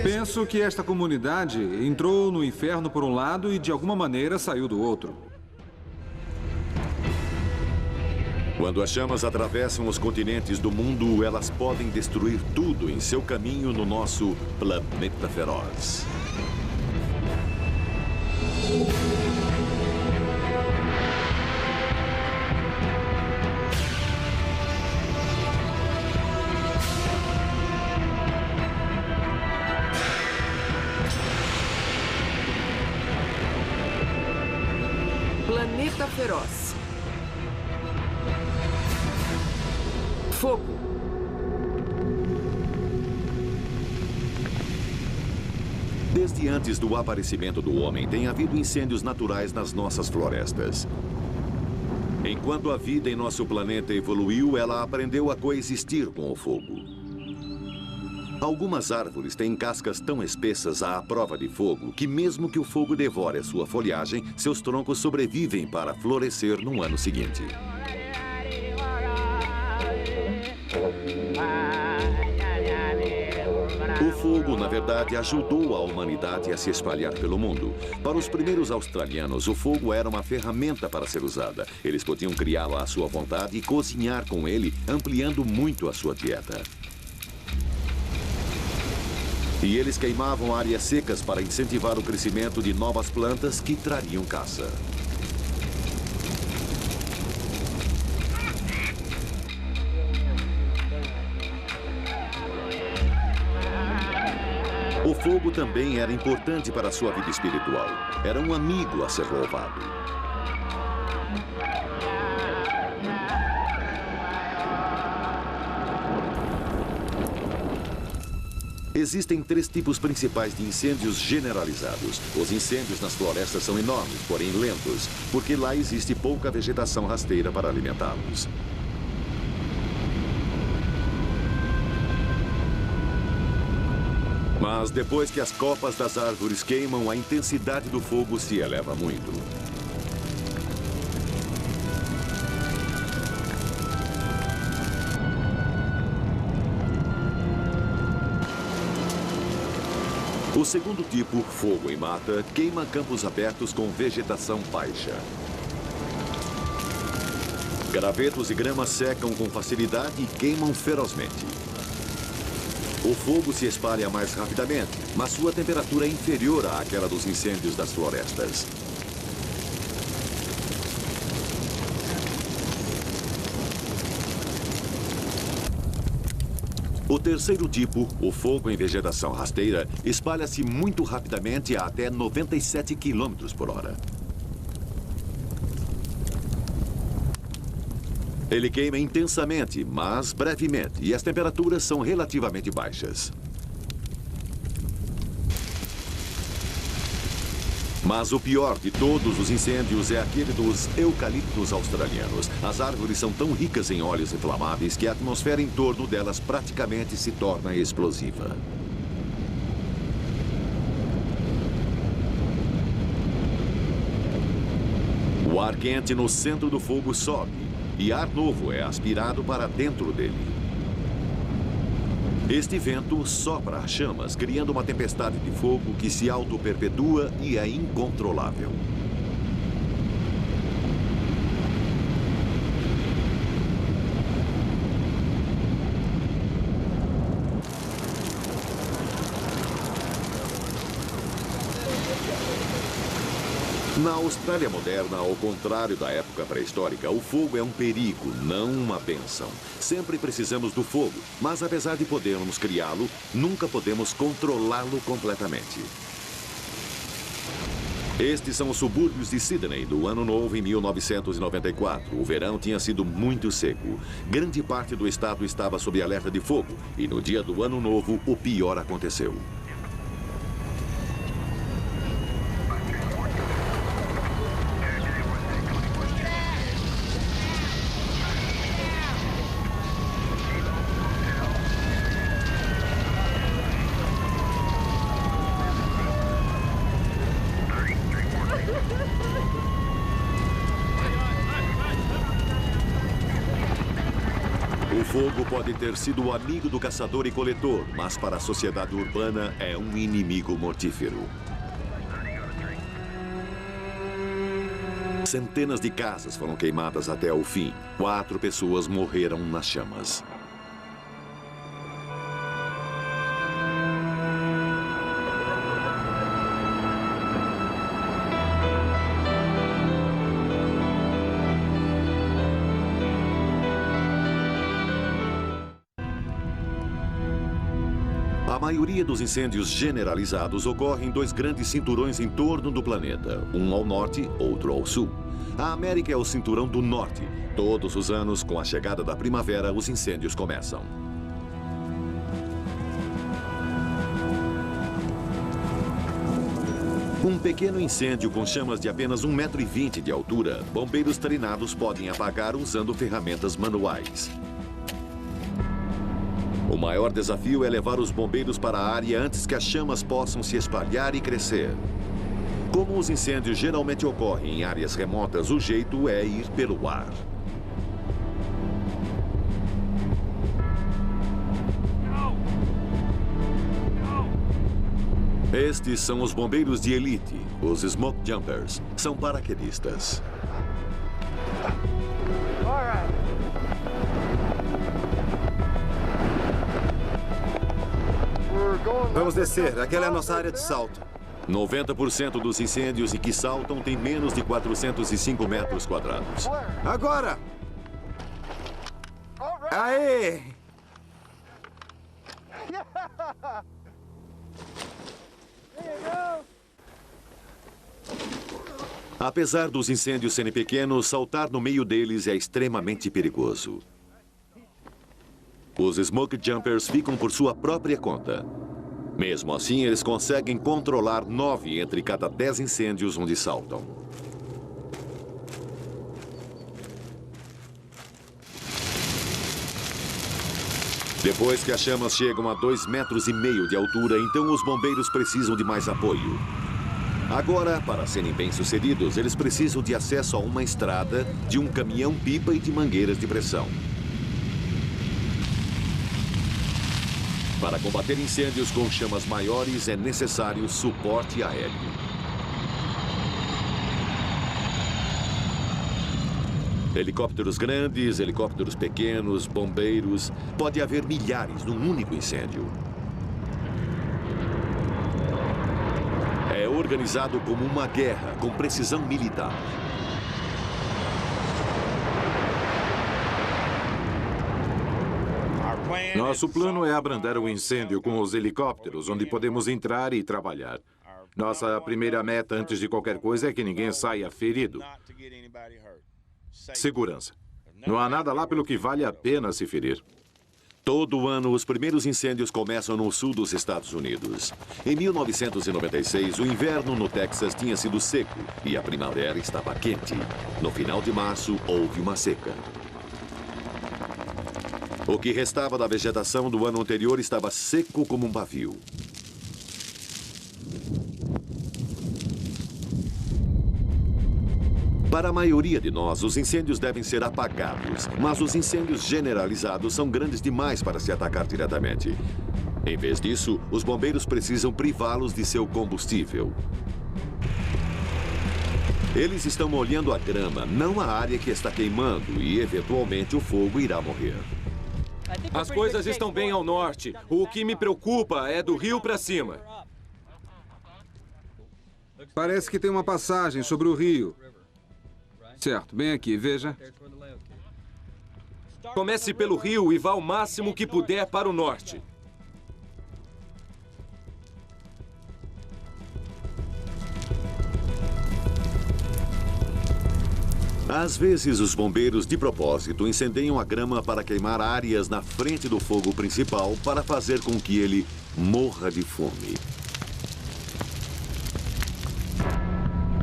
Penso que esta comunidade entrou no inferno por um lado e de alguma maneira saiu do outro. Quando as chamas atravessam os continentes do mundo, elas podem destruir tudo em seu caminho no nosso planeta feroz. Planeta feroz. Fogo. Desde antes do aparecimento do homem, tem havido incêndios naturais nas nossas florestas. Enquanto a vida em nosso planeta evoluiu, ela aprendeu a coexistir com o fogo. Algumas árvores têm cascas tão espessas à prova de fogo que, mesmo que o fogo devore a sua folhagem, seus troncos sobrevivem para florescer no ano seguinte. O fogo, na verdade, ajudou a humanidade a se espalhar pelo mundo. Para os primeiros australianos, o fogo era uma ferramenta para ser usada. Eles podiam criá-lo à sua vontade e cozinhar com ele, ampliando muito a sua dieta. E eles queimavam áreas secas para incentivar o crescimento de novas plantas que trariam caça. O fogo também era importante para a sua vida espiritual. Era um amigo a ser louvado. Existem 3 tipos principais de incêndios generalizados. Os incêndios nas florestas são enormes, porém lentos, porque lá existe pouca vegetação rasteira para alimentá-los. Mas depois que as copas das árvores queimam, a intensidade do fogo se eleva muito. O segundo tipo, fogo em mata, queima campos abertos com vegetação baixa. Gravetos e gramas secam com facilidade e queimam ferozmente. O fogo se espalha mais rapidamente, mas sua temperatura é inferior àquela dos incêndios das florestas. O terceiro tipo, o fogo em vegetação rasteira, espalha-se muito rapidamente a até 97 km/h. Ele queima intensamente, mas brevemente, e as temperaturas são relativamente baixas. Mas o pior de todos os incêndios é aquele dos eucaliptos australianos. As árvores são tão ricas em óleos inflamáveis que a atmosfera em torno delas praticamente se torna explosiva. O ar quente no centro do fogo sobe e ar novo é aspirado para dentro dele. Este vento sopra as chamas, criando uma tempestade de fogo que se auto-perpetua e é incontrolável. Na Austrália moderna, ao contrário da época pré-histórica, o fogo é um perigo, não uma bênção. Sempre precisamos do fogo, mas apesar de podermos criá-lo, nunca podemos controlá-lo completamente. Estes são os subúrbios de Sydney do Ano Novo em 1994. O verão tinha sido muito seco. Grande parte do estado estava sob alerta de fogo e no dia do Ano Novo o pior aconteceu. O fogo pode ter sido o amigo do caçador e coletor, mas para a sociedade urbana é um inimigo mortífero. Centenas de casas foram queimadas até o fim. 4 pessoas morreram nas chamas. A maioria dos incêndios generalizados ocorre em 2 grandes cinturões em torno do planeta, um ao norte, outro ao sul. A América é o cinturão do norte. Todos os anos, com a chegada da primavera, os incêndios começam. Um pequeno incêndio com chamas de apenas 1,20 m de altura, bombeiros treinados podem apagar usando ferramentas manuais. O maior desafio é levar os bombeiros para a área antes que as chamas possam se espalhar e crescer. Como os incêndios geralmente ocorrem em áreas remotas, o jeito é ir pelo ar. Estes são os bombeiros de elite, os Smoke Jumpers. São paraquedistas. Vamos descer. Aquela é a nossa área de salto. 90% dos incêndios em que saltam têm menos de 405 metros quadrados. Agora! Aê! Apesar dos incêndios serem pequenos, saltar no meio deles é extremamente perigoso. Os Smoke Jumpers ficam por sua própria conta. Mesmo assim, eles conseguem controlar 9 entre cada 10 incêndios onde saltam. Depois que as chamas chegam a 2,5 metros de altura, então os bombeiros precisam de mais apoio. Agora, para serem bem-sucedidos, eles precisam de acesso a uma estrada, de um caminhão-pipa e de mangueiras de pressão. Para combater incêndios com chamas maiores, é necessário suporte aéreo. Helicópteros grandes, helicópteros pequenos, bombeiros. Pode haver milhares num único incêndio. É organizado como uma guerra, com precisão militar. Nosso plano é abrandar o incêndio com os helicópteros, onde podemos entrar e trabalhar. Nossa primeira meta, antes de qualquer coisa, é que ninguém saia ferido. Segurança. Não há nada lá pelo que vale a pena se ferir. Todo ano, os primeiros incêndios começam no sul dos Estados Unidos. Em 1996, o inverno no Texas tinha sido seco e a primavera estava quente. No final de março, houve uma seca. O que restava da vegetação do ano anterior estava seco como um pavio. Para a maioria de nós, os incêndios devem ser apagados, mas os incêndios generalizados são grandes demais para se atacar diretamente. Em vez disso, os bombeiros precisam privá-los de seu combustível. Eles estão molhando a grama, não a área que está queimando, e eventualmente o fogo irá morrer. As coisas estão bem ao norte. O que me preocupa é do rio para cima. Parece que tem uma passagem sobre o rio. Certo, bem aqui, veja. Comece pelo rio e vá o máximo que puder para o norte. Às vezes, os bombeiros, de propósito, incendeiam a grama para queimar áreas na frente do fogo principal para fazer com que ele morra de fome.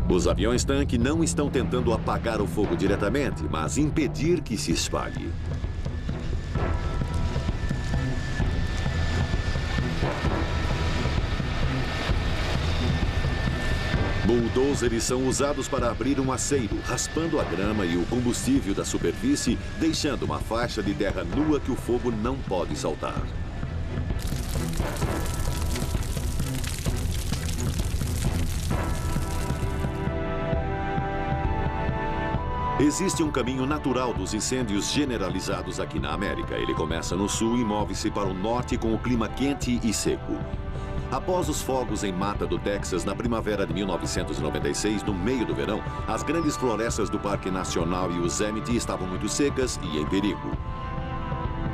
Os aviões-tanque não estão tentando apagar o fogo diretamente, mas impedir que se espalhe. Bulldozers são usados para abrir um aceiro, raspando a grama e o combustível da superfície, deixando uma faixa de terra nua que o fogo não pode saltar. Existe um caminho natural dos incêndios generalizados aqui na América. Ele começa no sul e move-se para o norte com o clima quente e seco. Após os fogos em Mata do Texas na primavera de 1996, no meio do verão, as grandes florestas do Parque Nacional Yosemite estavam muito secas e em perigo.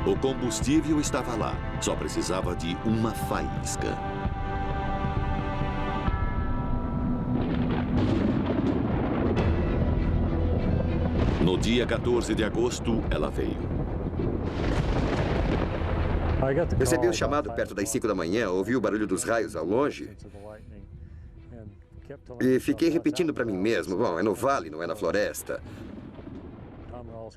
O combustível estava lá, só precisava de uma faísca. No dia 14 de agosto, ela veio. Recebi o chamado perto das 5 da manhã, ouvi o barulho dos raios ao longe e fiquei repetindo para mim mesmo, bom, é no vale, não é na floresta.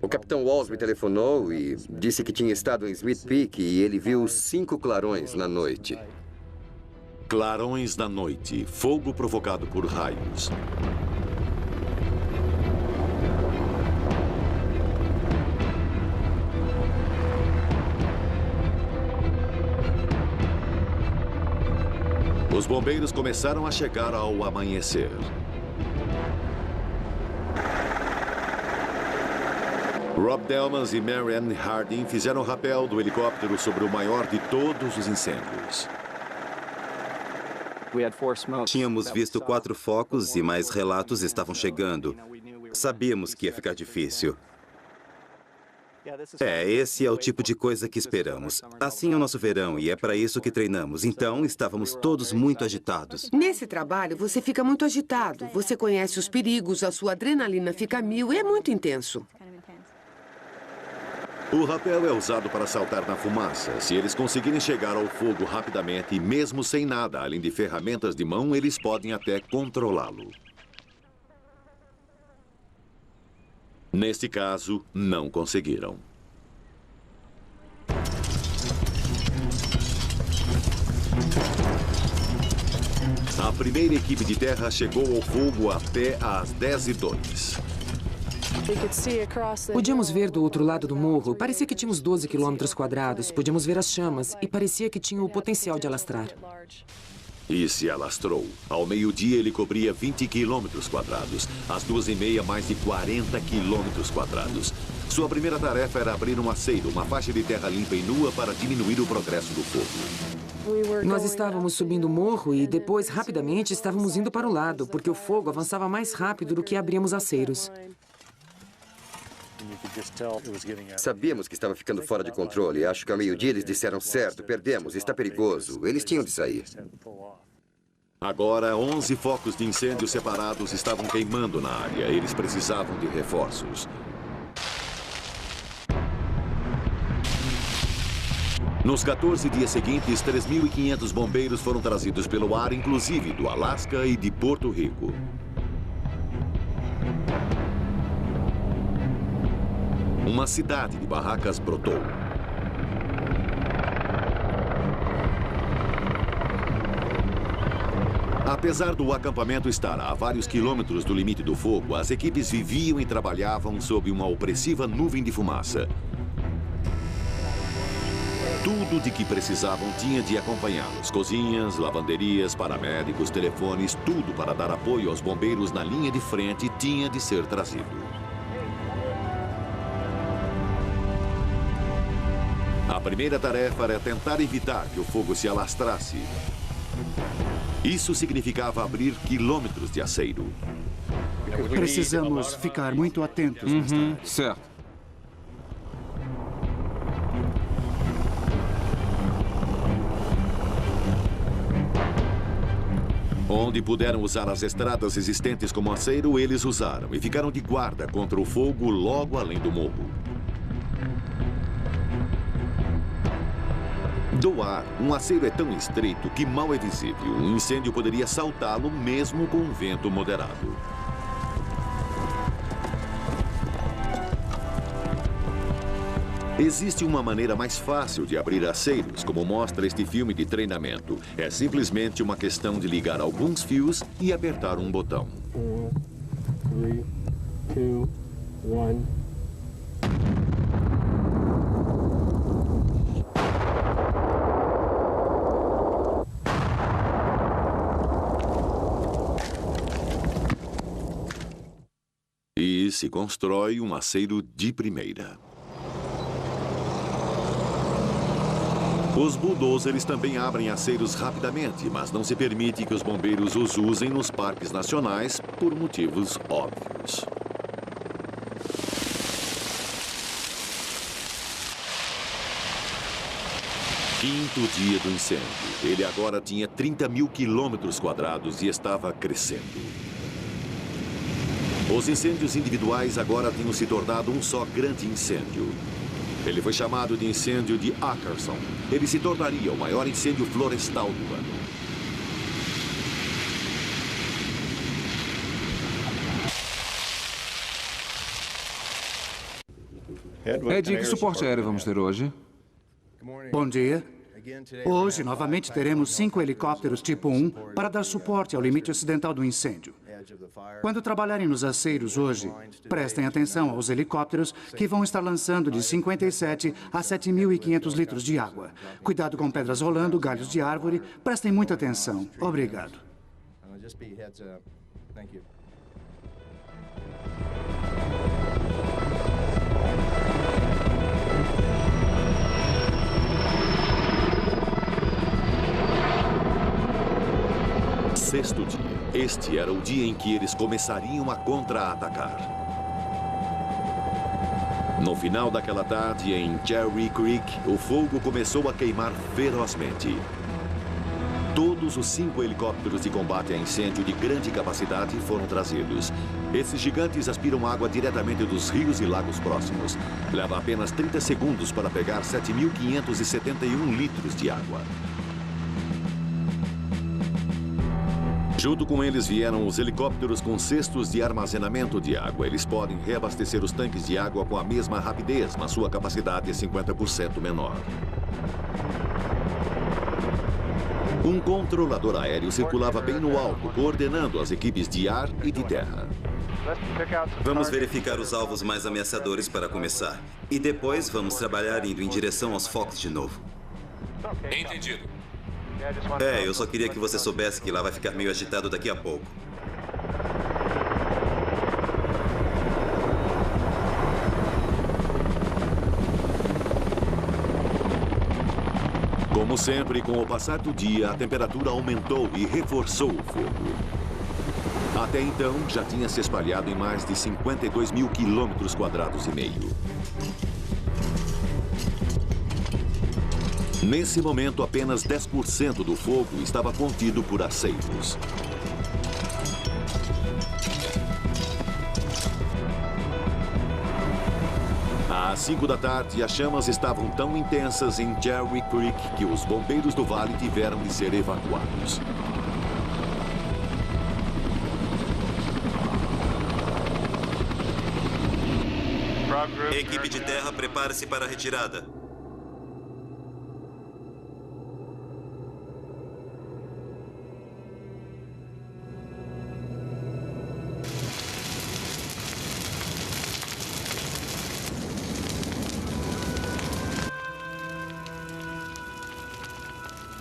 O capitão Walls me telefonou e disse que tinha estado em Smith Peak e ele viu 5 clarões na noite. Clarões da noite, fogo provocado por raios. Os bombeiros começaram a chegar ao amanhecer. Rob Delmans e Marianne Harding fizeram rapel do helicóptero sobre o maior de todos os incêndios. Tínhamos visto 4 focos e mais relatos estavam chegando. Sabíamos que ia ficar difícil. Esse é o tipo de coisa que esperamos. Assim é o nosso verão e é para isso que treinamos. Então, estávamos todos muito agitados. Nesse trabalho, você fica muito agitado. Você conhece os perigos, a sua adrenalina fica a 1000 e é muito intenso. O rapel é usado para saltar na fumaça. Se eles conseguirem chegar ao fogo rapidamente, mesmo sem nada, além de ferramentas de mão, eles podem até controlá-lo. Neste caso, não conseguiram. A primeira equipe de terra chegou ao fogo até às 10h02. Podíamos ver do outro lado do morro. Parecia que tínhamos 12 quilômetros quadrados. Podíamos ver as chamas e parecia que tinha o potencial de alastrar. E se alastrou. Ao meio-dia, ele cobria 20 quilômetros quadrados. Às 2h30, mais de 40 quilômetros quadrados. Sua primeira tarefa era abrir um aceiro, uma faixa de terra limpa e nua para diminuir o progresso do fogo. Nós estávamos subindo o morro e depois, rapidamente, estávamos indo para o lado, porque o fogo avançava mais rápido do que abríamos aceiros. Sabíamos que estava ficando fora de controle. Acho que ao meio-dia eles disseram certo, perdemos, está perigoso. Eles tinham de sair. Agora, 11 focos de incêndio separados estavam queimando na área. Eles precisavam de reforços. Nos 14 dias seguintes, 3.500 bombeiros foram trazidos pelo ar, inclusive do Alasca e de Porto Rico. Uma cidade de barracas brotou. Apesar do acampamento estar a vários quilômetros do limite do fogo, as equipes viviam e trabalhavam sob uma opressiva nuvem de fumaça. Tudo de que precisavam tinha de acompanhá-los. Cozinhas, lavanderias, paramédicos, telefones, tudo para dar apoio aos bombeiros na linha de frente tinha de ser trazido. A primeira tarefa era tentar evitar que o fogo se alastrasse. Isso significava abrir quilômetros de aceiro. Precisamos ficar muito atentos. Certo. Onde puderam usar as estradas existentes como aceiro, eles usaram e ficaram de guarda contra o fogo logo além do morro. Do ar, um aceiro é tão estreito que mal é visível. Um incêndio poderia saltá-lo mesmo com um vento moderado. Existe uma maneira mais fácil de abrir aceiros, como mostra este filme de treinamento. É simplesmente uma questão de ligar alguns fios e apertar um botão. 3, 2, 1. E se constrói um aceiro de primeira. Os bulldozers também abrem aceiros rapidamente, mas não se permite que os bombeiros os usem nos parques nacionais por motivos óbvios. Quinto dia do incêndio. Ele agora tinha 30 mil quilômetros quadrados e estava crescendo. Os incêndios individuais agora tinham se tornado um só grande incêndio. Ele foi chamado de incêndio de Ackerson. Ele se tornaria o maior incêndio florestal do ano. Ed, que suporte aéreo vamos ter hoje? Bom dia. Hoje, novamente, teremos 5 helicópteros tipo 1 para dar suporte ao limite ocidental do incêndio. Quando trabalharem nos aceiros hoje, prestem atenção aos helicópteros que vão estar lançando de 57 a 7.500 litros de água. Cuidado com pedras rolando, galhos de árvore. Prestem muita atenção. Obrigado. Sexto dia. Este era o dia em que eles começariam a contra-atacar. No final daquela tarde, em Cherry Creek, o fogo começou a queimar ferozmente. Todos os 5 helicópteros de combate a incêndio de grande capacidade foram trazidos. Esses gigantes aspiram água diretamente dos rios e lagos próximos. Leva apenas 30 segundos para pegar 7.571 litros de água. Junto com eles vieram os helicópteros com cestos de armazenamento de água. Eles podem reabastecer os tanques de água com a mesma rapidez, mas sua capacidade é 50% menor. Um controlador aéreo circulava bem no alto, coordenando as equipes de ar e de terra. Vamos verificar os alvos mais ameaçadores para começar. E depois vamos trabalhar indo em direção aos focos de novo. Entendido. Eu só queria que você soubesse que lá vai ficar meio agitado daqui a pouco. Como sempre, com o passar do dia, a temperatura aumentou e reforçou o fogo. Até então, já tinha se espalhado em mais de 52 mil quilômetros quadrados e meio. Nesse momento, apenas 10% do fogo estava contido por aceiros. Às 5 da tarde, as chamas estavam tão intensas em Cherry Creek que os bombeiros do vale tiveram de ser evacuados. Equipe de terra, prepare-se para a retirada.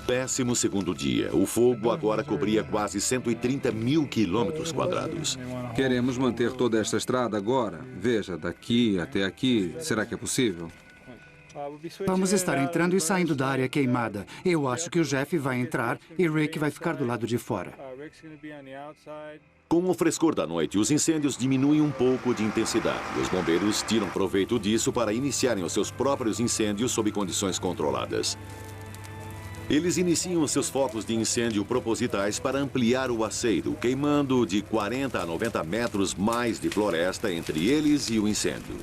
Péssimo segundo dia. O fogo agora cobria quase 130 mil quilômetros quadrados. Queremos manter toda esta estrada agora. Veja, daqui até aqui. Será que é possível? Vamos estar entrando e saindo da área queimada. Eu acho que o Jeff vai entrar e Rick vai ficar do lado de fora. Com o frescor da noite, os incêndios diminuem um pouco de intensidade. Os bombeiros tiram proveito disso para iniciarem os seus próprios incêndios sob condições controladas. Eles iniciam os seus focos de incêndio propositais para ampliar o aceiro, queimando de 40 a 90 metros mais de floresta entre eles e o incêndio.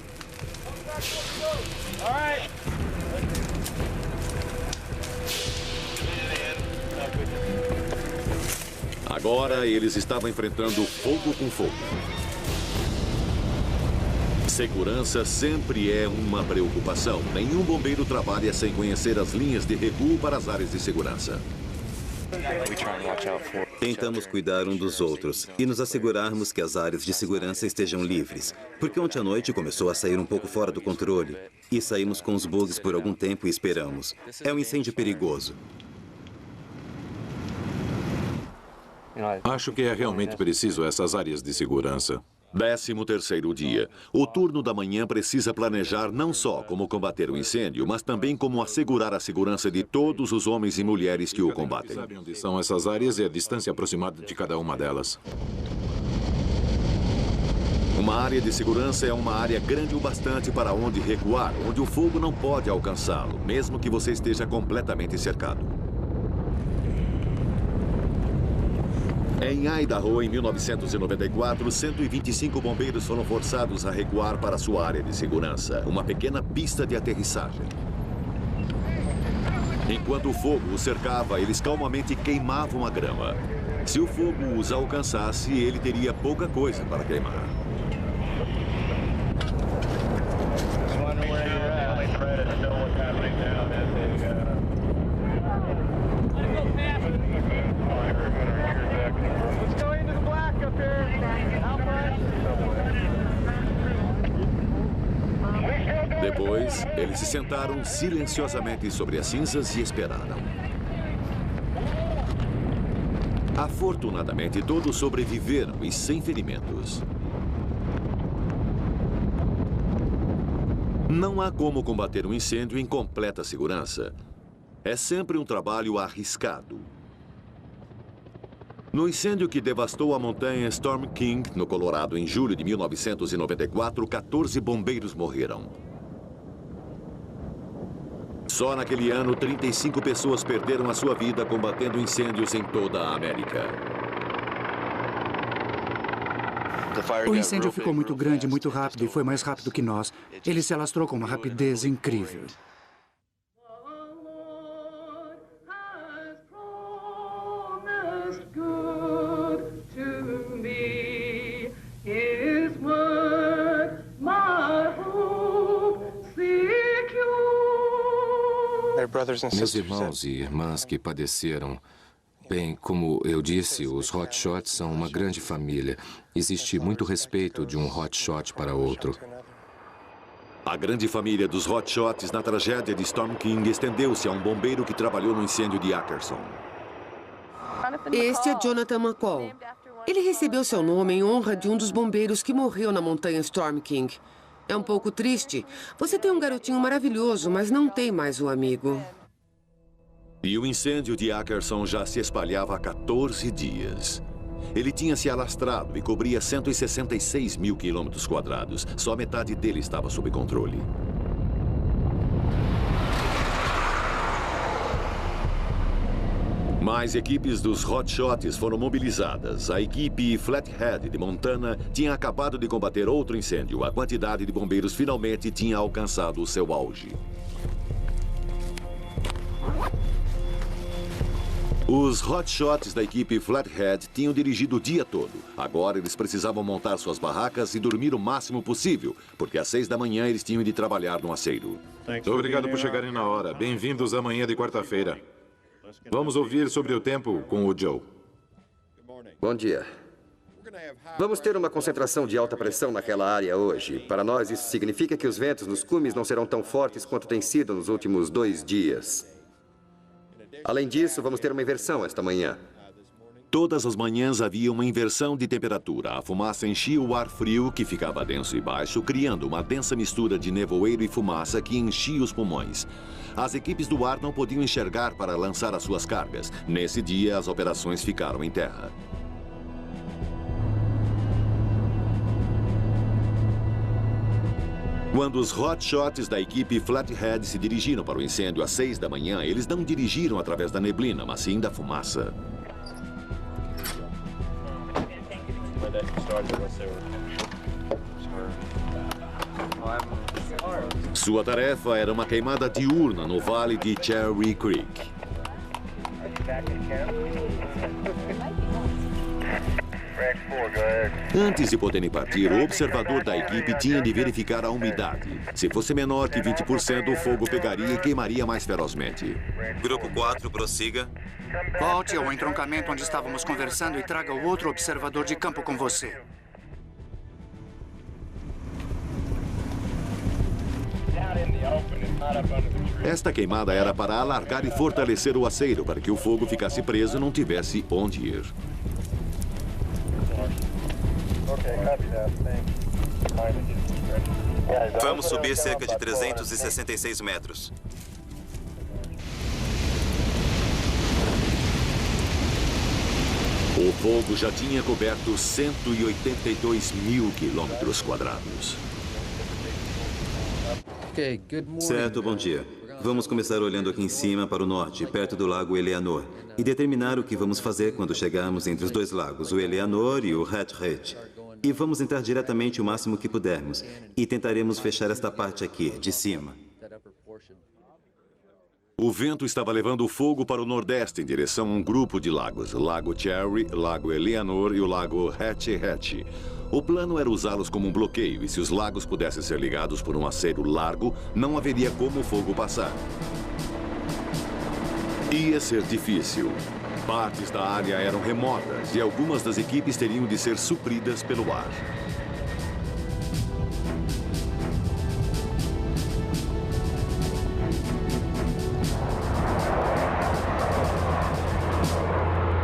Agora eles estavam enfrentando fogo com fogo. Segurança sempre é uma preocupação. Nenhum bombeiro trabalha sem conhecer as linhas de recuo para as áreas de segurança. Tentamos cuidar um dos outros e nos assegurarmos que as áreas de segurança estejam livres. Porque ontem à noite começou a sair um pouco fora do controle. E saímos com os bugs por algum tempo e esperamos. É um incêndio perigoso. Acho que é realmente preciso essas áreas de segurança. 13º dia. O turno da manhã precisa planejar não só como combater o incêndio, mas também como assegurar a segurança de todos os homens e mulheres que o combatem. Sabe onde são essas áreas e a distância aproximada de cada uma delas. Uma área de segurança é uma área grande o bastante para onde recuar, onde o fogo não pode alcançá-lo, mesmo que você esteja completamente cercado. Em Idaho, em 1994, 125 bombeiros foram forçados a recuar para sua área de segurança, uma pequena pista de aterrissagem. Enquanto o fogo os cercava, eles calmamente queimavam a grama. Se o fogo os alcançasse, ele teria pouca coisa para queimar. Depois, eles se sentaram silenciosamente sobre as cinzas e esperaram. Afortunadamente, todos sobreviveram e sem ferimentos. Não há como combater um incêndio em completa segurança. É sempre um trabalho arriscado. No incêndio que devastou a montanha Storm King, no Colorado, em julho de 1994, 14 bombeiros morreram. Só naquele ano, 35 pessoas perderam a sua vida combatendo incêndios em toda a América. O incêndio ficou muito grande, muito rápido e foi mais rápido que nós. Ele se alastrou com uma rapidez incrível. Meus irmãos e irmãs que padeceram, bem, como eu disse, os hotshots são uma grande família. Existe muito respeito de um hotshot para outro. A grande família dos hotshots na tragédia de Storm King estendeu-se a um bombeiro que trabalhou no incêndio de Ackerson. Este é Jonathan McCall. Ele recebeu seu nome em honra de um dos bombeiros que morreu na montanha Storm King. É um pouco triste. Você tem um garotinho maravilhoso, mas não tem mais um amigo. E o incêndio de Ackerson já se espalhava há 14 dias. Ele tinha se alastrado e cobria 166 mil quilômetros quadrados. Só metade dele estava sob controle. Mais equipes dos hotshots foram mobilizadas. A equipe Flathead de Montana tinha acabado de combater outro incêndio. A quantidade de bombeiros finalmente tinha alcançado o seu auge. Os hotshots da equipe Flathead tinham dirigido o dia todo. Agora eles precisavam montar suas barracas e dormir o máximo possível, porque às 6 da manhã eles tinham de trabalhar no aceiro. Obrigado por chegarem na hora. Bem-vindos à manhã de quarta-feira. Vamos ouvir sobre o tempo com o Joe. Bom dia. Vamos ter uma concentração de alta pressão naquela área hoje. Para nós, isso significa que os ventos nos cumes não serão tão fortes quanto têm sido nos últimos 2 dias. Além disso, vamos ter uma inversão esta manhã. Todas as manhãs havia uma inversão de temperatura. A fumaça enchia o ar frio, que ficava denso e baixo, criando uma densa mistura de nevoeiro e fumaça que enchia os pulmões. As equipes do ar não podiam enxergar para lançar as suas cargas. Nesse dia, as operações ficaram em terra. Quando os hotshots da equipe Flathead se dirigiram para o incêndio às 6 da manhã, eles não dirigiram através da neblina, mas sim da fumaça. Sua tarefa era uma queimada diurna no vale de Cherry Creek. Antes de poderem partir, o observador da equipe tinha de verificar a umidade. Se fosse menor que 20%, o fogo pegaria e queimaria mais ferozmente. Grupo 4, prossiga. Volte ao entroncamento onde estávamos conversando e traga o outro observador de campo com você. Esta queimada era para alargar e fortalecer o aceiro, para que o fogo ficasse preso e não tivesse onde ir. Vamos subir cerca de 366 metros. O fogo já tinha coberto 182 mil quilômetros quadrados. Certo, bom dia. Vamos começar olhando aqui em cima para o norte, perto do lago Eleanor, e determinar o que vamos fazer quando chegarmos entre os dois lagos, o Eleanor e o Hat Hatch. E vamos entrar diretamente o máximo que pudermos. E tentaremos fechar esta parte aqui, de cima. O vento estava levando o fogo para o nordeste, em direção a um grupo de lagos. Lago Cherry, Lago Eleanor e o Lago Hatch Hatch. O plano era usá-los como um bloqueio, e se os lagos pudessem ser ligados por um aceiro largo, não haveria como o fogo passar. Ia ser difícil. Partes da área eram remotas e algumas das equipes teriam de ser supridas pelo ar.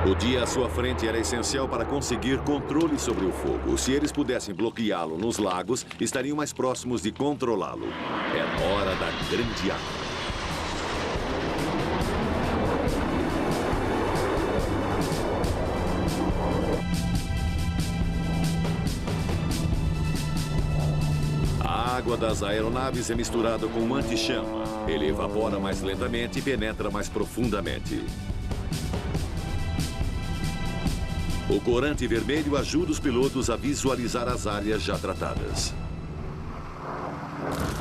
O dia à sua frente era essencial para conseguir controle sobre o fogo. Se eles pudessem bloqueá-lo nos lagos, estariam mais próximos de controlá-lo. Era hora da grande água. A água das aeronaves é misturada com um anti-chama. Ele evapora mais lentamente e penetra mais profundamente. O corante vermelho ajuda os pilotos a visualizar as áreas já tratadas.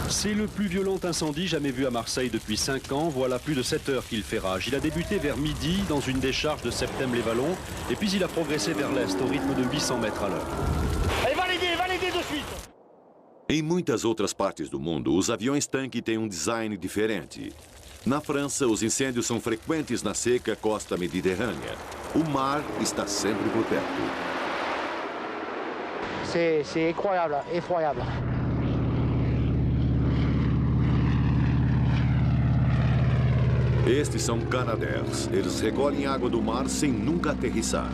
C'est le plus violent incendie jamais vu à Marseille depuis 5 ans. Voilà plus de 7 heures qu'il fait rage. Il a débuté vers midi dans une décharge de Septem-les-Vallons et puis il a progressé vers l'est au rythme de 800 mètres à l'heure. Allez, validez de suite. Em muitas outras partes do mundo, os aviões-tanque têm um design diferente. Na França, os incêndios são frequentes na seca costa mediterrânea. O mar está sempre por perto. C'est incroyable, effroyable. Estes são Canadair. Eles recolhem água do mar sem nunca aterrissar.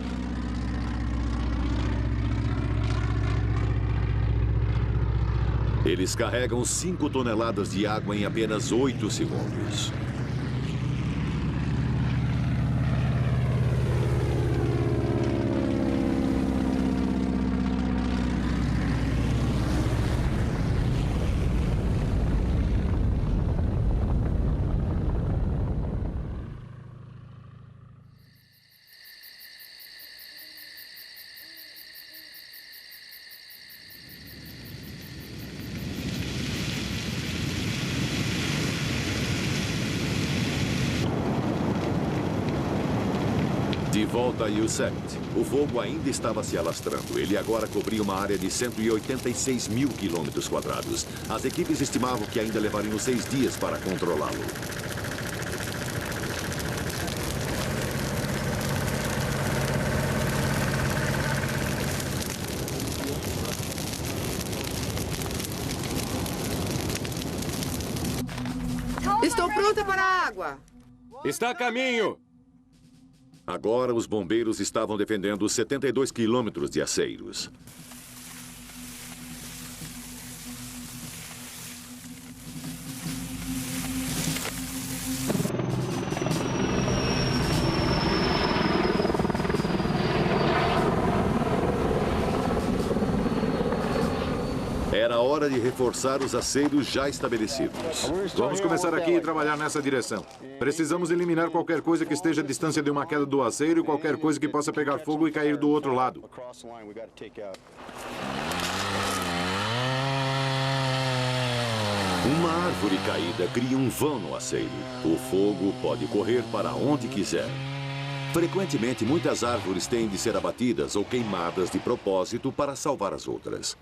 Eles carregam 5 toneladas de água em apenas 8 segundos. De volta a Usept, o fogo ainda estava se alastrando. Ele agora cobria uma área de 186 mil quilômetros quadrados. As equipes estimavam que ainda levariam 6 dias para controlá-lo. Estou pronta para a água. Está a caminho. Agora, os bombeiros estavam defendendo 72 quilômetros de aceiros. Era hora de reforçar os aceiros já estabelecidos. Vamos começar aqui e trabalhar nessa direção. Precisamos eliminar qualquer coisa que esteja à distância de uma queda do aceiro e qualquer coisa que possa pegar fogo e cair do outro lado. Uma árvore caída cria um vão no aceiro. O fogo pode correr para onde quiser. Frequentemente, muitas árvores têm de ser abatidas ou queimadas de propósito para salvar as outras.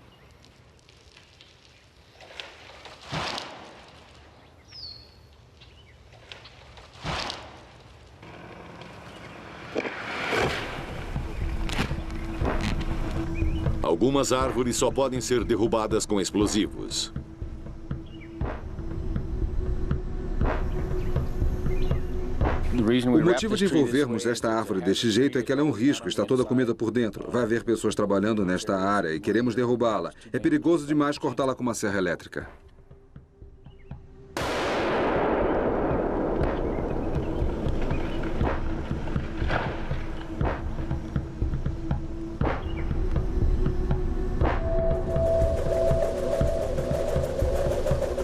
Algumas árvores só podem ser derrubadas com explosivos. O motivo de envolvermos esta árvore deste jeito é que ela é um risco, está toda comida por dentro. Vai haver pessoas trabalhando nesta área e queremos derrubá-la. É perigoso demais cortá-la com uma serra elétrica.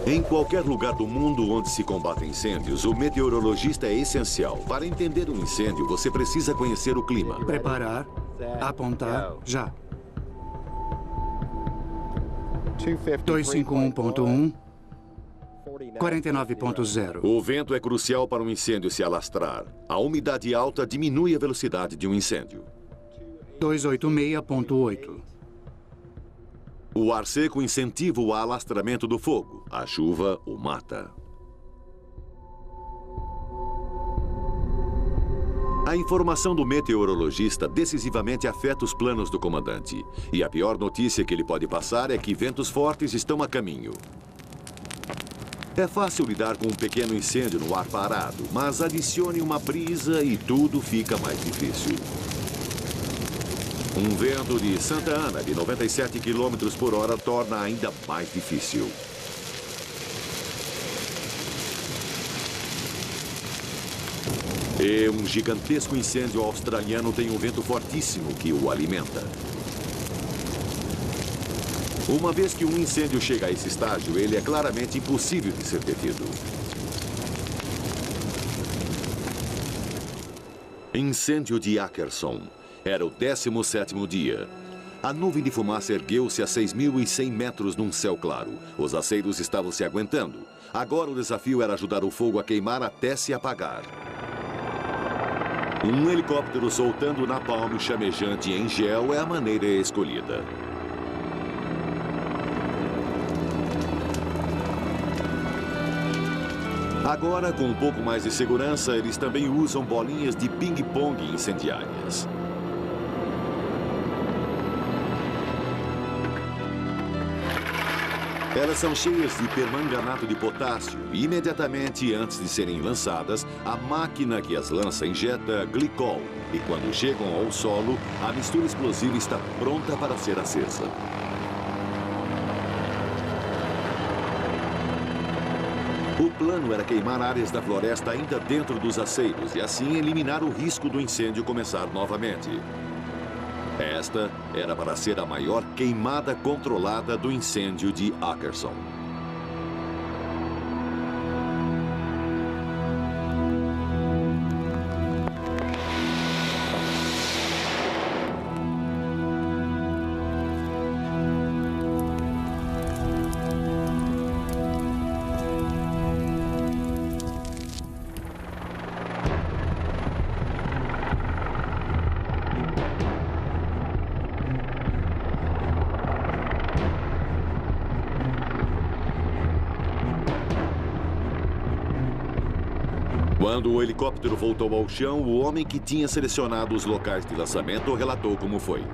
Em qualquer lugar do mundo onde se combatem incêndios, o meteorologista é essencial. Para entender um incêndio, você precisa conhecer o clima. Preparar, apontar, já. 251.1, 49.0. O vento é crucial para um incêndio se alastrar. A umidade alta diminui a velocidade de um incêndio. 286.8. O ar seco incentiva o alastramento do fogo. A chuva o mata. A informação do meteorologista decisivamente afeta os planos do comandante. E a pior notícia que ele pode passar é que ventos fortes estão a caminho. É fácil lidar com um pequeno incêndio no ar parado, mas adicione uma brisa e tudo fica mais difícil. Um vento de Santa Ana de 97 km por hora torna ainda mais difícil. E um gigantesco incêndio australiano tem um vento fortíssimo que o alimenta. Uma vez que um incêndio chega a esse estágio, ele é claramente impossível de ser detido. Incêndio de Ackerson. Era o 17º dia. A nuvem de fumaça ergueu-se a 6.100 metros num céu claro. Os aceiros estavam se aguentando. Agora o desafio era ajudar o fogo a queimar até se apagar. Um helicóptero soltando napalm chamejante em gel é a maneira escolhida. Agora, com um pouco mais de segurança, eles também usam bolinhas de ping-pong incendiárias. Elas são cheias de permanganato de potássio e, imediatamente antes de serem lançadas, a máquina que as lança injeta glicol. E quando chegam ao solo, a mistura explosiva está pronta para ser acesa. O plano era queimar áreas da floresta ainda dentro dos aceiros e assim eliminar o risco do incêndio começar novamente. Esta era para ser a maior queimada controlada do incêndio de Ackerson. Quando o helicóptero voltou ao chão, o homem que tinha selecionado os locais de lançamento relatou como foi.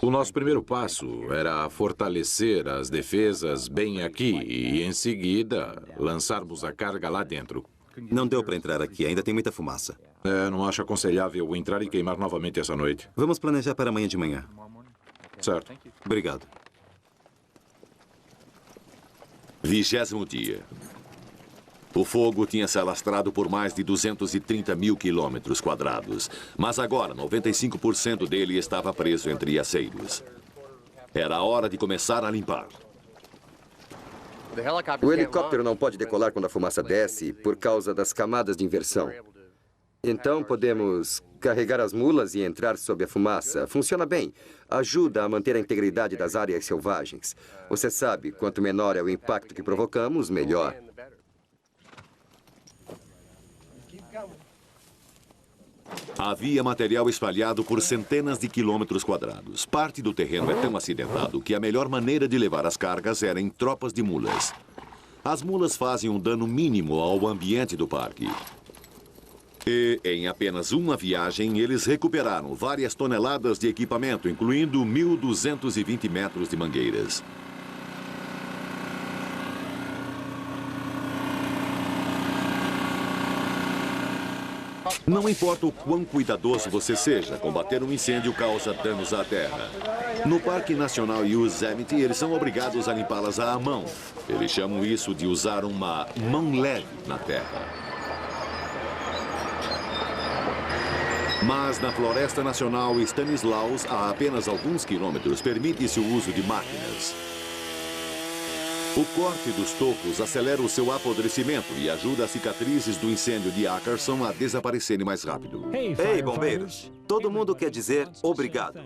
O nosso primeiro passo era fortalecer as defesas bem aqui e, em seguida, lançarmos a carga lá dentro. Não deu para entrar aqui, ainda tem muita fumaça. Não acho aconselhável entrar e queimar novamente essa noite. Vamos planejar para amanhã de manhã. Certo. Obrigado. 20º dia. O fogo tinha se alastrado por mais de 230 mil quilômetros quadrados, mas agora 95% dele estava preso entre aceiros. Era a hora de começar a limpar. O helicóptero não pode decolar quando a fumaça desce por causa das camadas de inversão. Então podemos carregar as mulas e entrar sob a fumaça. Funciona bem. Ajuda a manter a integridade das áreas selvagens. Você sabe, quanto menor é o impacto que provocamos, melhor. Havia material espalhado por centenas de quilômetros quadrados. Parte do terreno é tão acidentado que a melhor maneira de levar as cargas era em tropas de mulas. As mulas fazem um dano mínimo ao ambiente do parque. E, em apenas uma viagem, eles recuperaram várias toneladas de equipamento, incluindo 1.220 metros de mangueiras. Não importa o quão cuidadoso você seja, combater um incêndio causa danos à terra. No Parque Nacional Yosemite, eles são obrigados a limpá-las à mão. Eles chamam isso de usar uma mão leve na terra. Mas na Floresta Nacional Stanislaus, a apenas alguns quilômetros, permite-se o uso de máquinas. O corte dos tocos acelera o seu apodrecimento e ajuda as cicatrizes do incêndio de Ackerson a desaparecerem mais rápido. Ei, bombeiros! Todo mundo quer dizer obrigado.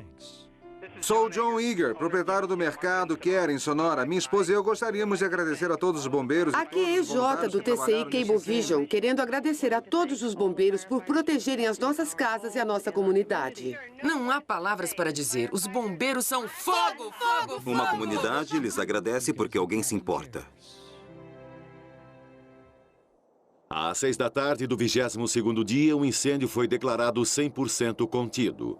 Sou John Eager, proprietário do mercado Care em Sonora. Minha esposa e eu gostaríamos de agradecer a todos os bombeiros. Aqui é EJ do TCI Cablevision, querendo agradecer a todos os bombeiros por protegerem as nossas casas e a nossa comunidade. Não há palavras para dizer. Os bombeiros são fogo, fogo, fogo! Uma comunidade lhes agradece porque alguém se importa. Às 6 da tarde do 22º dia, o incêndio foi declarado 100% contido.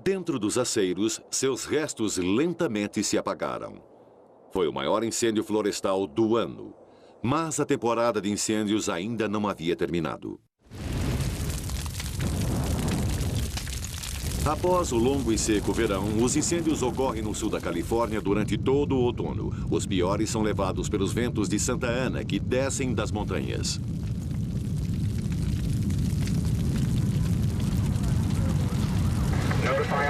Dentro dos aceiros, seus restos lentamente se apagaram. Foi o maior incêndio florestal do ano, mas a temporada de incêndios ainda não havia terminado. Após o longo e seco verão, os incêndios ocorrem no sul da Califórnia durante todo o outono. Os piores são levados pelos ventos de Santa Ana, que descem das montanhas.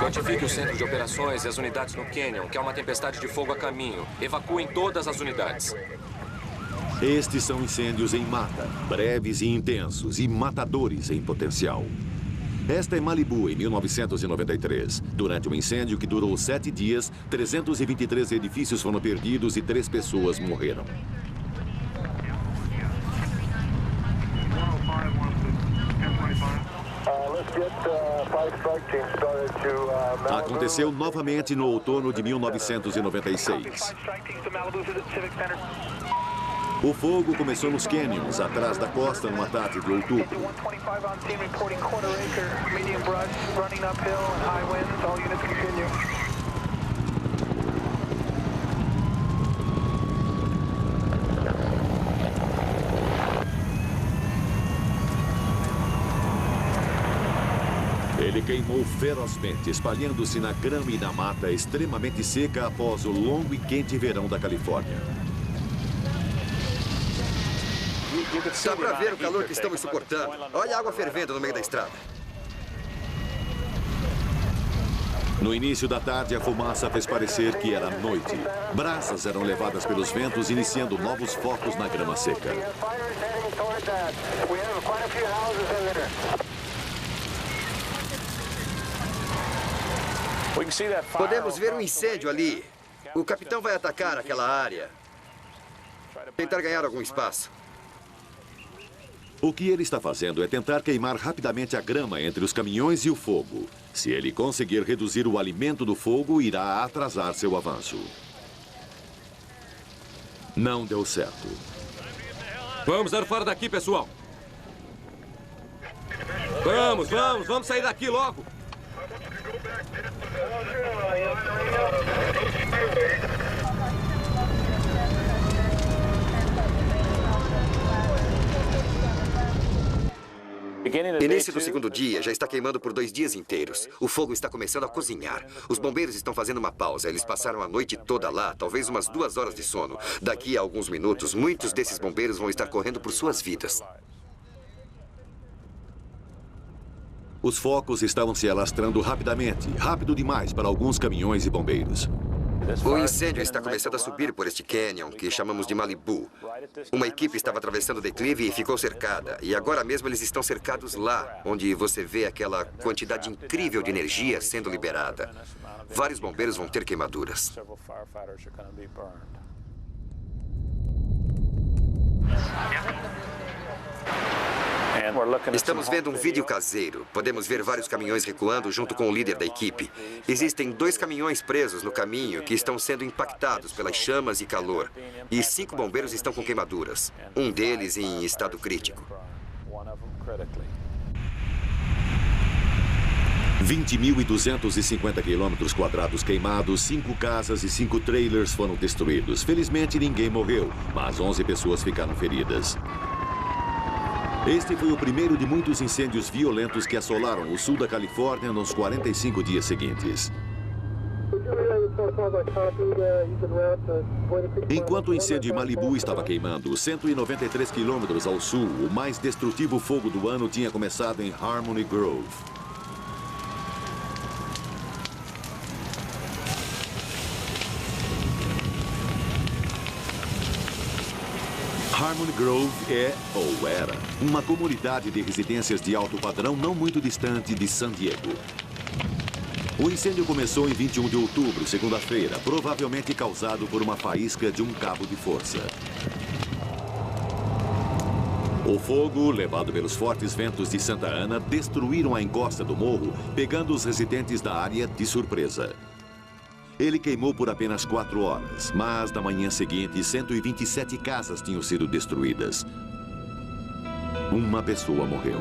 Notifique o centro de operações e as unidades no Canyon, que há uma tempestade de fogo a caminho. Evacuem todas as unidades. Estes são incêndios em mata, breves e intensos, e matadores em potencial. Esta é Malibu, em 1993. Durante um incêndio que durou 7 dias, 323 edifícios foram perdidos e 3 pessoas morreram. Aconteceu novamente no outono de 1996. O fogo começou nos canyons, atrás da costa, numa tarde de outubro. Ele queimou ferozmente, espalhando-se na grama e na mata extremamente seca após o longo e quente verão da Califórnia. Dá pra ver o calor que estamos suportando. Olha a água fervendo no meio da estrada. No início da tarde, a fumaça fez parecer que era noite. Brasas eram levadas pelos ventos, iniciando novos focos na grama seca. Podemos ver um incêndio ali. O capitão vai atacar aquela área. Tentar ganhar algum espaço. O que ele está fazendo é tentar queimar rapidamente a grama entre os caminhões e o fogo. Se ele conseguir reduzir o alimento do fogo, irá atrasar seu avanço. Não deu certo. Vamos dar fora daqui, pessoal. Vamos sair daqui logo. Início do segundo dia, já está queimando por 2 dias inteiros. O fogo está começando a cozinhar. Os bombeiros estão fazendo uma pausa. Eles passaram a noite toda lá, talvez umas 2 horas de sono. Daqui a alguns minutos, muitos desses bombeiros vão estar correndo por suas vidas. Os focos estavam se alastrando rapidamente, rápido demais para alguns caminhões e bombeiros. O incêndio está começando a subir por este canyon, que chamamos de Malibu. Uma equipe estava atravessando o declive e ficou cercada. E agora mesmo eles estão cercados lá, onde você vê aquela quantidade incrível de energia sendo liberada. Vários bombeiros vão ter queimaduras. Estamos vendo um vídeo caseiro. Podemos ver vários caminhões recuando junto com o líder da equipe. Existem 2 caminhões presos no caminho que estão sendo impactados pelas chamas e calor. E 5 bombeiros estão com queimaduras. Um deles em estado crítico. 20.250 quilômetros quadrados queimados, 5 casas e 5 trailers foram destruídos. Felizmente, ninguém morreu, mas 11 pessoas ficaram feridas. Este foi o primeiro de muitos incêndios violentos que assolaram o sul da Califórnia nos 45 dias seguintes. Enquanto o incêndio em Malibu estava queimando 193 quilômetros ao sul, o mais destrutivo fogo do ano tinha começado em Harmony Grove. Harmony Grove é, ou era, uma comunidade de residências de alto padrão não muito distante de San Diego. O incêndio começou em 21 de outubro, segunda-feira, provavelmente causado por uma faísca de um cabo de força. O fogo, levado pelos fortes ventos de Santa Ana, destruíram a encosta do morro, pegando os residentes da área de surpresa. Ele queimou por apenas 4 horas, mas na manhã seguinte, 127 casas tinham sido destruídas. Uma pessoa morreu.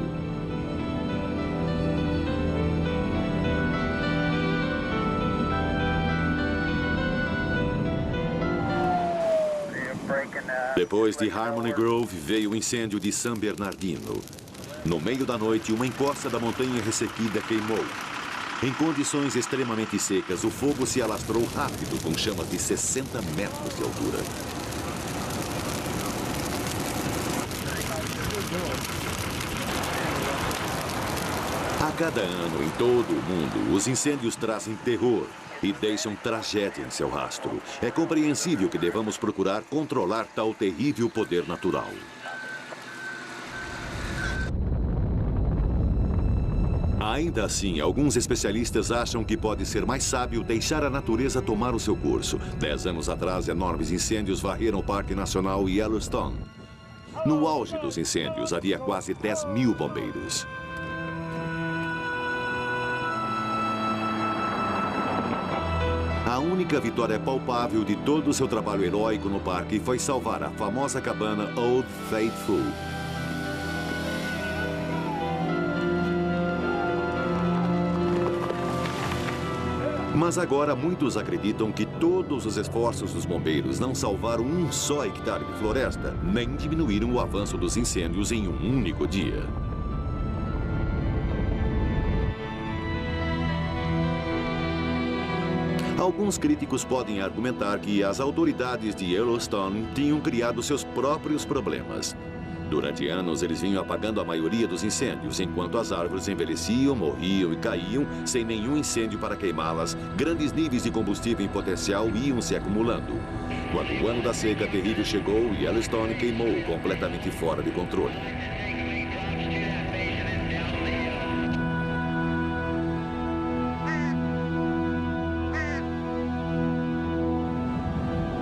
Depois de Harmony Grove, veio o incêndio de San Bernardino. No meio da noite, uma encosta da montanha ressequida queimou. Em condições extremamente secas, o fogo se alastrou rápido, com chamas de 60 metros de altura. A cada ano, em todo o mundo, os incêndios trazem terror e deixam tragédia em seu rastro. É compreensível que devamos procurar controlar tal terrível poder natural. Ainda assim, alguns especialistas acham que pode ser mais sábio deixar a natureza tomar o seu curso. 10 anos atrás, enormes incêndios varreram o Parque Nacional Yellowstone. No auge dos incêndios, havia quase 10.000 bombeiros. A única vitória palpável de todo o seu trabalho heróico no parque foi salvar a famosa cabana Old Faithful. Mas agora muitos acreditam que todos os esforços dos bombeiros não salvaram um só hectare de floresta, nem diminuíram o avanço dos incêndios em um único dia. Alguns críticos podem argumentar que as autoridades de Yellowstone tinham criado seus próprios problemas. Durante anos, eles vinham apagando a maioria dos incêndios, enquanto as árvores envelheciam, morriam e caíam, sem nenhum incêndio para queimá-las. Grandes níveis de combustível em potencial iam se acumulando. Quando o ano da seca terrível chegou, Yellowstone queimou completamente fora de controle.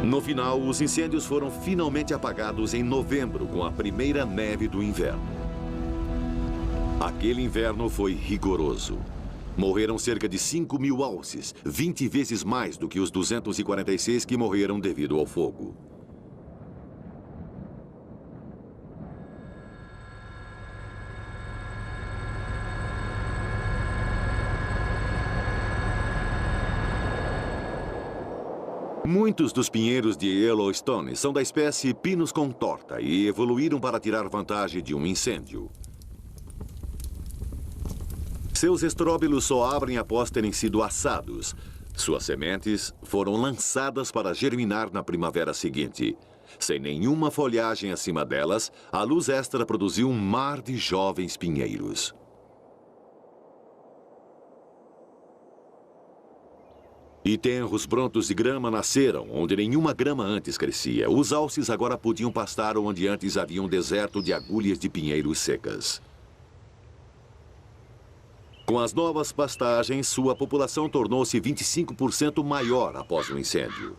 No final, os incêndios foram finalmente apagados em novembro, com a primeira neve do inverno. Aquele inverno foi rigoroso. Morreram cerca de 5.000 alces, 20 vezes mais do que os 246 que morreram devido ao fogo. Muitos dos pinheiros de Yellowstone são da espécie Pinus contorta e evoluíram para tirar vantagem de um incêndio. Seus estróbilos só abrem após terem sido assados. Suas sementes foram lançadas para germinar na primavera seguinte. Sem nenhuma folhagem acima delas, a luz extra produziu um mar de jovens pinheiros. E tenros brotos de grama nasceram, onde nenhuma grama antes crescia. Os alces agora podiam pastar onde antes havia um deserto de agulhas de pinheiros secas. Com as novas pastagens, sua população tornou-se 25% maior após o incêndio.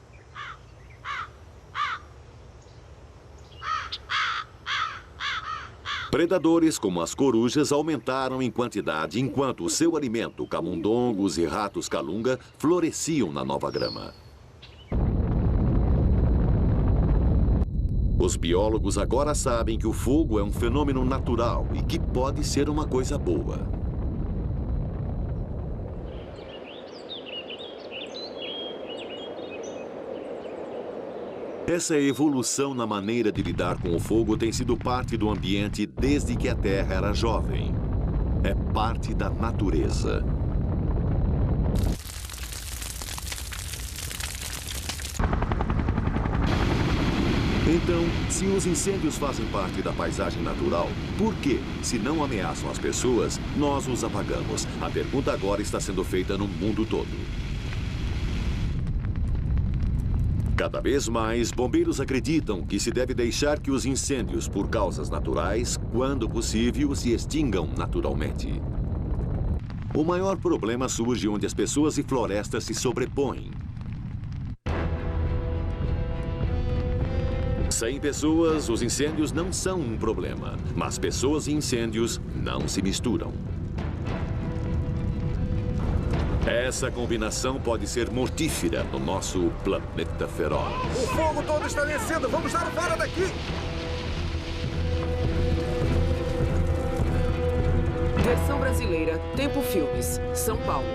Predadores como as corujas aumentaram em quantidade enquanto o seu alimento, camundongos e ratos calunga, floresciam na nova grama. Os biólogos agora sabem que o fogo é um fenômeno natural e que pode ser uma coisa boa. Essa evolução na maneira de lidar com o fogo tem sido parte do ambiente desde que a Terra era jovem. É parte da natureza. Então, se os incêndios fazem parte da paisagem natural, por que, se não ameaçam as pessoas, nós os apagamos? A pergunta agora está sendo feita no mundo todo. Cada vez mais, bombeiros acreditam que se deve deixar que os incêndios por causas naturais, quando possível, se extingam naturalmente. O maior problema surge onde as pessoas e florestas se sobrepõem. Sem pessoas, os incêndios não são um problema, mas pessoas e incêndios não se misturam. Essa combinação pode ser mortífera no nosso planeta feroz. O fogo todo está descendo! Vamos dar fora daqui! Versão brasileira, Tempo Filmes, São Paulo.